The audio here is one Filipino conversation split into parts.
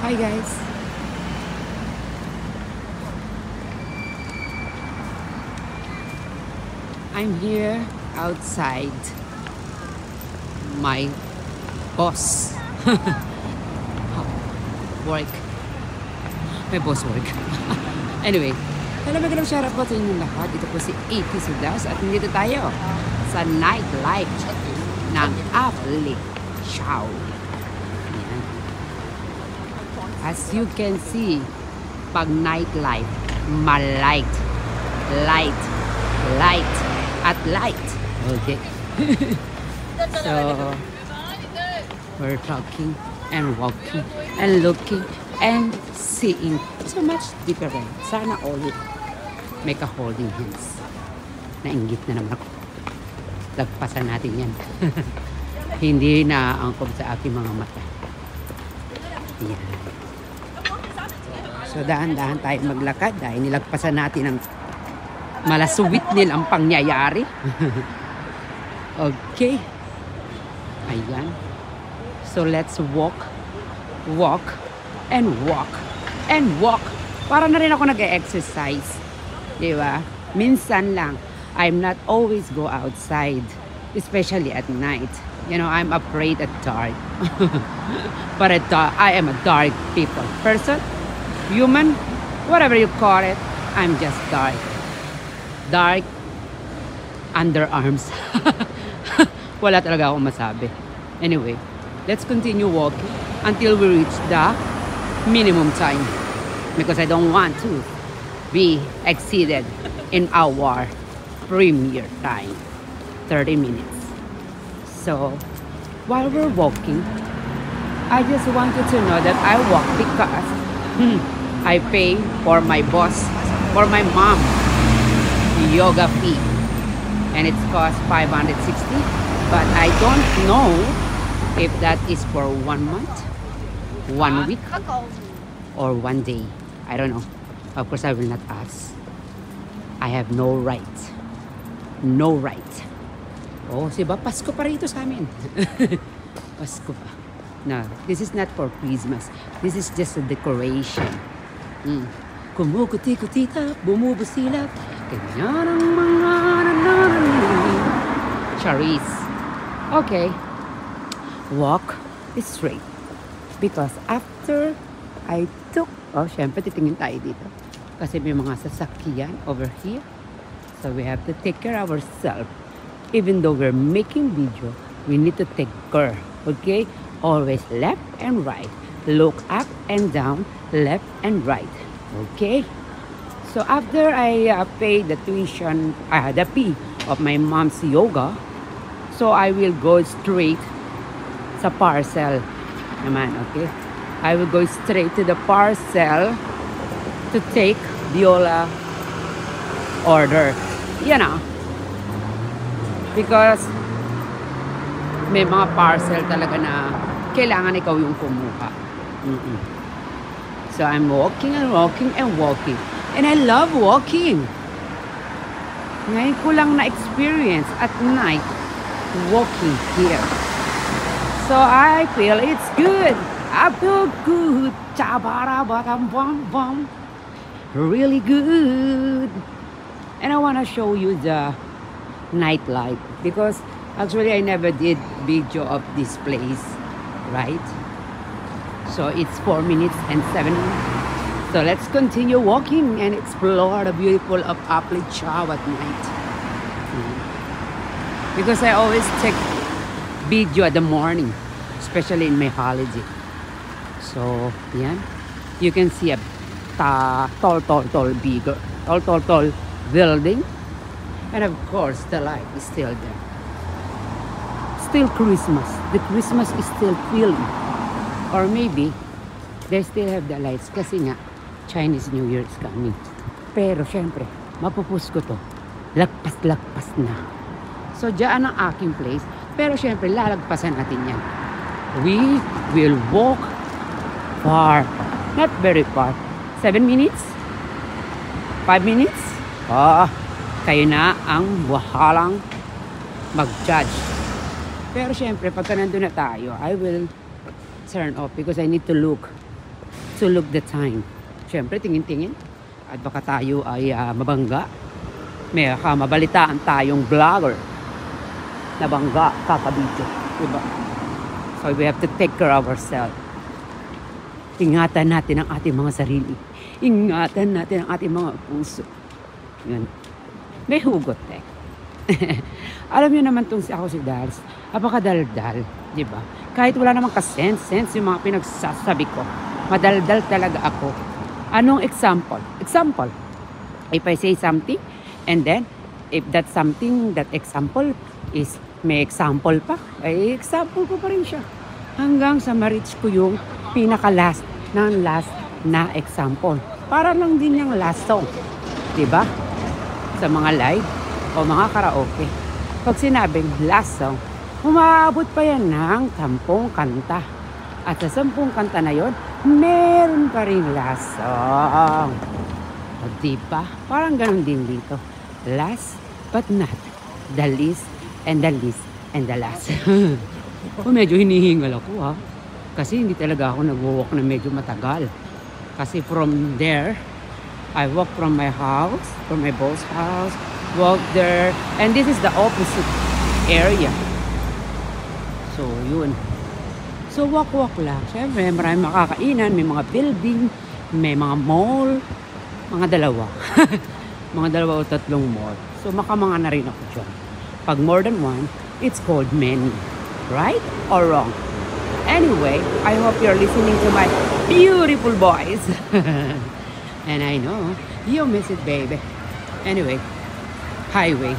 Hi guys. I'm here outside my boss work. My boss work. Anyway, magandang shoutout po sa inyong lahat. Ito po si AP Sudas at nandito tayo sa nightlife ng Apple Chow. As you can see, pag nightlife, malight, light, light, at light. Okay. So, we're talking and walking and looking and seeing so much different. Sana all make a holding hands. Nainggit na naman ako. Lagpasan natin yan. Hindi na angkop sa aking mga mata. Yan. So dahan-dahan tayo maglakad dahil nilagpasan natin ang malasuwit nilang pangyayari. Okay. Ayan. So let's walk, walk, and walk, and walk. Para na rin ako nag-exercise. Diba? Minsan lang. I'm not always go outside. Especially at night. You know, I'm afraid at dark. But I am a dark people person. Human, whatever you call it, I'm just dark. Dark underarms. Wala talaga akong masabi. Anyway, let's continue walking until we reach the minimum time. Because I don't want to be exceeded in our premier time. 30 minutes. So, while we're walking, I just want you to know that I walk because I pay for my boss, for my mom, yoga fee. And it's cost 560. But I don't know if that is for 1 month, 1 week, or 1 day. I don't know. Of course, I will not ask. I have no right. No right. Oh, diba? Pasko pa rito sa amin. Pasko pa. No, this is not for Christmas. This is just a decoration. Kumukuti-kutita, bumubusilap. Ganyan ang mga Charis. Okay. Walk straight. Because after I took... Oh, syempre, titingin tayo dito. Kasi may mga sasakyan over here. So we have to take care of ourselves. Even though we're making video, we need to take care. Okay? Always left and right. Look up and down, left and right. Okay? So after I paid the tuition, the fee of my mom's yoga, so I will go straight sa parcel naman, okay? I will go straight to the parcel to take Viola order. You know, because may mga parcel talaga na kailangan ikaw yung kumuha. So I'm walking and walking and walking. And I love walking. Ngayon ko lang na-experience at night walking here. So I feel it's good. I feel good. Chabara-batam-bam-bam. Really good. And I want to show you the nightlife because actually I never did video of this place, right? So it's 4 minutes and 7 minutes. So let's continue walking and explore the beautiful of Apple Chow at night. Because I always take video at the morning, especially in my holiday. So, yan. You can see a tall building. And of course, the light is still there. still Christmas. The Christmas is still feeling. Or maybe, they still have the lights kasi nga, Chinese New Year is coming. Pero syempre, mapupus ko to. Lagpas-lagpas na. So, dyan ang aking place. Pero syempre, lalagpasan natin yan. We will walk far. Not very far. 7 minutes? 5 minutes? Kayo na ang wahalang mag-judge. Pero syempre, pagka nandun na tayo, I will turn off because I need to look the time. Syempre, tingin-tingin. At baka tayo ay mabangga. May mabalitaan tayong vlogger. Nabangga, kakabidyo. Diba? So we have to take care of ourselves. Ingatan natin ang ating mga sarili. Ingatan natin ang ating mga puso. Yun. May hugot eh. Alam niyo naman itong ako si Dals. Apakadaldal. Diba? Kahit wala namang ka-sense yung mga pinagsasabi ko. Madaldal talaga ako. Anong example? Example. If I say something, and then, if that something, that example is may example pa, ay example ko pa rin siya. Hanggang sa ma-reach ko yung pinaka-last ng last na example. Para lang din yung last song. Diba? Sa mga live o mga karaoke. Pag sinabing last song, umaabot pa yan ng 10 kanta. At sa 10 kanta na yon, meron pa rin last song. O diba? Parang ganun din dito. Last but not the least and the least and the last. Medyo hinihingal ako ha. Kasi hindi talaga ako nag-walk na medyo matagal. Kasi from there, I walk from my house, from my boss house, walk there, and this is the opposite area. So, yun. So, walk-walk lang. Siyempre, maraming makakainan, may mga building, may mga mall, mga dalawa. Mga 2 o 3 mall. So, makamanga na rin ako dyan. Pag more than one, it's called many. Right or wrong? Anyway, I hope you're listening to my beautiful voice. And I know, you miss it, baby. Anyway, highway,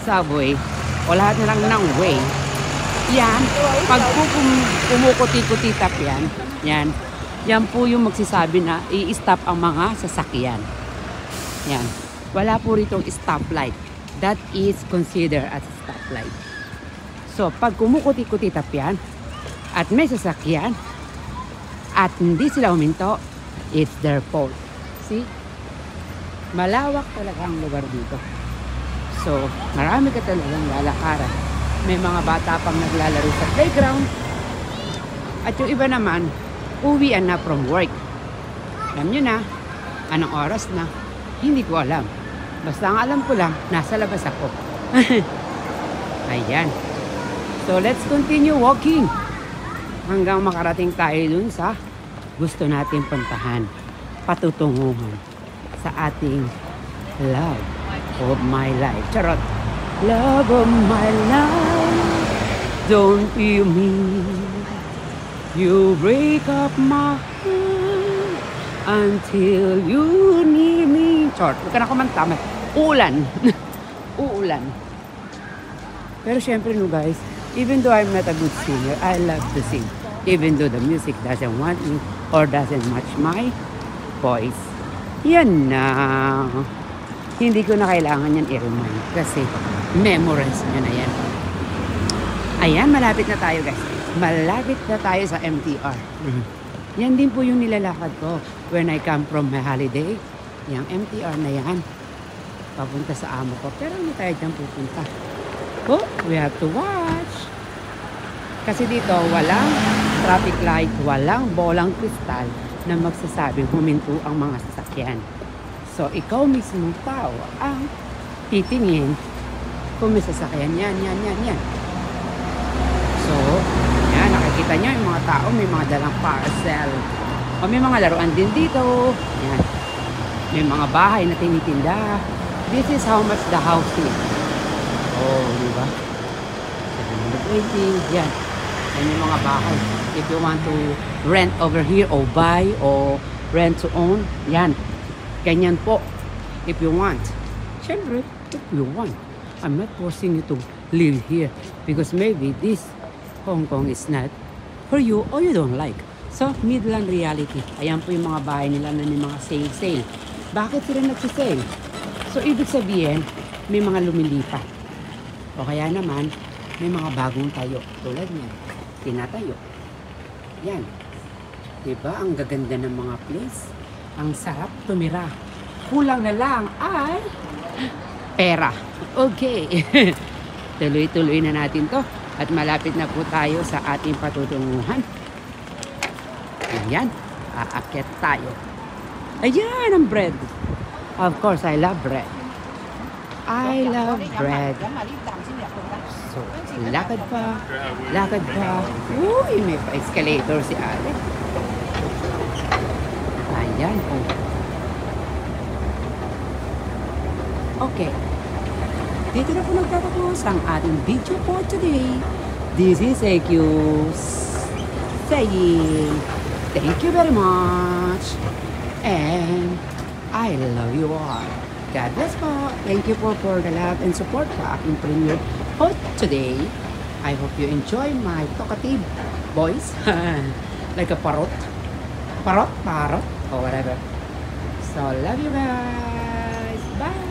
subway, o lahat na lang ng way. Yan, pag kumukuti-kutitap yan po yung magsisabi na i-stop ang mga sasakyan. Yan. Wala po ritong stoplight. That is considered as a stoplight. So, pag kumukuti-kutitap yan, at may sasakyan, at hindi sila huminto, it's their fault. See? Malawak talaga ang lugar dito. So, marami ka talagang lalakaran. May mga bata pang naglalaro sa playground. At yung iba naman, uwian na from work. Alam nyo na, anong oras na, hindi ko alam. Basta ang alam ko lang, nasa labas ako. Ayan. So, let's continue walking. Hanggang makarating tayo dun sa gusto natin puntahan. Patutunguhan sa ating love of my life. Charot. Love of my life, don't feel me. You break up my heart until you need me. Charot. Huwag ka na kumanta. Ulan. Uulan. Pero syempre no guys, even though I'm not a good singer, I love to sing. Even though the music doesn't want me or doesn't match my voice. Yan na. Hindi ko na kailangan yan i-remind kasi memorize nyo na yan. Ayan, malapit na tayo guys. Malapit na tayo sa MTR. Yan din po yung nilalakad ko when I come from my holiday. Yung MTR na yan. Papunta sa amo ko. Pero hindi tayo dyan pupunta. Oh, we have to watch. Kasi dito, walang traffic light, walang bolang kristal na magsasabing huminto ang mga sasakyan. So, ikaw mismo tao ang titingin kung may sasakyan. Yan. So, yan, nakikita nyo yung mga tao, may mga dalang parcel. O may mga laruan din dito. Yan. May mga bahay na tinitinda. This is how much the house is. Oh, di ba? 780. Yan. Yan yung mga bahay. If you want to rent over here or buy or rent to own, yan. Ganyan po. If you want. Siyempre, if you want. I'm not forcing you to live here because maybe this Hong Kong is not for you or you don't like. So, Midland reality. Ayan po yung mga bahay nila na may mga sale-sale. Bakit sila nagsisale? So, ibig sabihin, may mga lumilipat. O kaya naman, may mga bagong tayo. Tulad niyan, tinatayo. Yan. Diba? Ang gaganda ng mga place. Ang sarap tumira. Kulang na lang ay pera. Okay. Tuloy-tuloy na natin to. At malapit na po tayo sa ating patutunguhan. Ayan. Aakyat tayo. Ayan ang bread. Of course, I love bread. I love bread. So, lakad pa. Lakad pa. Uy, may pa-escalator si Ale. Ayan. Oh. Okay. Dito na po nagtatapos ang ating video for today. This is AQ saying thank you very much. And I love you all. God bless po. Thank you po for the love and support sa aking premiere for today. I hope you enjoy my talkative voice. Like a parrot. Parrot? Or whatever. So, love you guys. Bye.